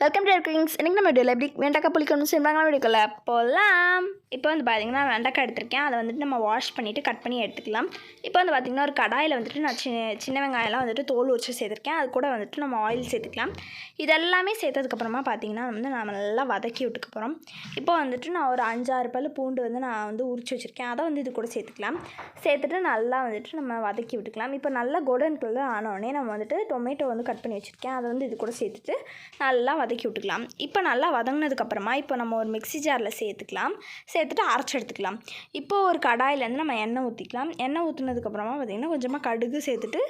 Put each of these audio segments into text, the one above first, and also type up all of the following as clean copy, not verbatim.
Welcome to cookings. இன்றைக்கி நம்ம வீடியோவில் எப்படி வெண்டைக்காய் புளிக்கணும்னு செய்வாங்க வீடியோக்குள்ள போகலாம். இப்போ வந்து பார்த்திங்கன்னா வெண்டைக்காய் எடுத்திருக்கேன். அதை வந்துட்டு நம்ம வாஷ் பண்ணிவிட்டு கட் பண்ணி எடுத்துக்கலாம். இப்போ வந்து பார்த்திங்கன்னா ஒரு கடாயில் வந்துட்டு நான் சின்ன வெங்காயம்லாம் வந்துட்டு தோல் உரிச்சு சேர்த்துருக்கேன். அது கூட வந்துட்டு நம்ம ஆயில் சேர்த்துக்கலாம். இதெல்லாமே சேர்த்ததுக்கப்புறமா பார்த்திங்கன்னா நம்ம நல்லா வதக்கி விட்டுக்க போகிறோம். இப்போ வந்துட்டு நான் ஒரு 5-6 பல் பூண்டு வந்து நான் வந்து உரிச்சு வச்சுருக்கேன். அதை வந்து இது கூட சேர்த்துக்கலாம். சேர்த்துட்டு நல்லா வந்துட்டு நம்ம வதக்கி விட்டுக்கலாம். இப்போ நல்லா கோல்டன் கலர் ஆனோடனே நம்ம வந்துட்டு டொமேட்டோ வந்து கட் பண்ணி வச்சுருக்கேன். அதை வந்து இது கூட சேர்த்துட்டு நல்லா வதக்கி விட்டுக்கலாம். இப்போ நல்லா வதங்கினதுக்கப்புறமா இப்போ நம்ம ஒரு மிக்ஸி ஜாரில் சேர்த்துட்டு அரைச்சி எடுத்துக்கலாம். இப்போது ஒரு கடாயிலேருந்து நம்ம எண்ணெய் ஊற்றிக்கலாம். எண்ணெய் ஊற்றினதுக்கப்புறமா பார்த்திங்கன்னா கொஞ்சமாக கடுகு சேர்த்துட்டு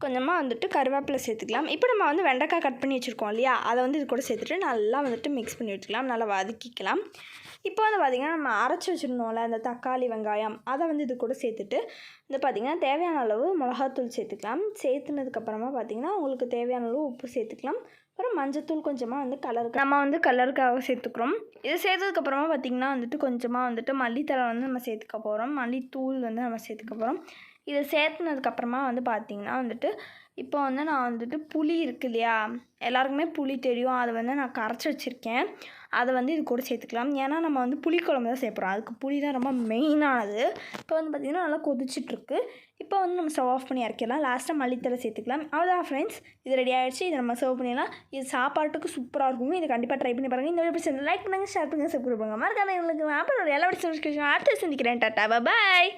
கொஞ்சமாக வந்துட்டு கருவேப்பிலை சேர்த்துக்கலாம். இப்போ நம்ம வந்து வெண்டைக்காய் கட் பண்ணி வச்சுருக்கோம் இல்லையா, அதை வந்து இது கூட சேர்த்துட்டு நல்லா வந்துட்டு மிக்ஸ் பண்ணி வச்சுக்கலாம். நல்லா வதக்கிக்கலாம். இப்போ வந்து பார்த்திங்கன்னா நம்ம அரைச்சி வச்சுருந்தோம்ல அந்த தக்காளி வெங்காயம், அதை வந்து இது கூட சேர்த்துட்டு இந்த பார்த்திங்கன்னா தேவையான அளவு மிளகாத்தூள் சேர்த்துக்கலாம். சேர்த்துனதுக்கப்புறமா பார்த்திங்கன்னா உங்களுக்கு தேவையான அளவு உப்பு சேர்த்துக்கலாம். அப்புறம் மஞ்சத்தூள் கொஞ்சமாக வந்து கலருக்காக சேர்த்துக்கிறோம். இது சேர்த்ததுக்கப்புறமா பார்த்திங்கன்னா வந்துட்டு கொஞ்சமாக வந்துட்டு மல்லித்தழை வந்து நம்ம சேர்த்துக்க போகிறோம். மல்லித்தூள் வந்து நம்ம சேர்த்துக்க போகிறோம். இதை சேர்த்துனதுக்கப்புறமா வந்து பார்த்திங்கன்னா வந்துட்டு இப்போ வந்து நான் வந்துட்டு புளி இருக்கு இல்லையா, எல்லாருக்குமே புளி தெரியும். அதை வந்து நான் கரைச்சி வச்சுருக்கேன். அதை வந்து இது கூட சேர்த்துக்கலாம். ஏன்னா நம்ம வந்து புளிக்குழம்பு தான் சேர்ப்புறோம். அதுக்கு புளி தான் ரொம்ப மெயினானது. இப்போ வந்து பார்த்திங்கன்னா நல்லா கொதிச்சிட்ருக்கு. இப்போ வந்து நம்ம ஸ்டவ் ஆஃப் பண்ணி இறக்கிடலாம். லாஸ்ட்டாக மல்லித்தழை சேர்த்துக்கலாம். அவ்வளோதான் ஃப்ரெண்ட்ஸ், இது ரெடி ஆகிடுச்சு. இதை நம்ம சர்வ் பண்ணிடலாம். இது சாப்பாட்டுக்கு சூப்பராக இருக்கும். இதை கண்டிப்பாக ட்ரை பண்ணி பாருங்கள். இந்த வீடியோ பிடிச்சி லைக் பண்ணுங்கள், ஷேர் பண்ணுங்கள், சப்ஸ்கிரைப் பண்ணுங்கள். மறக்காம எங்களுக்கு அப்புறம் எல்லா அடுத்த சந்திக்கிறேன். டாடா பாய்.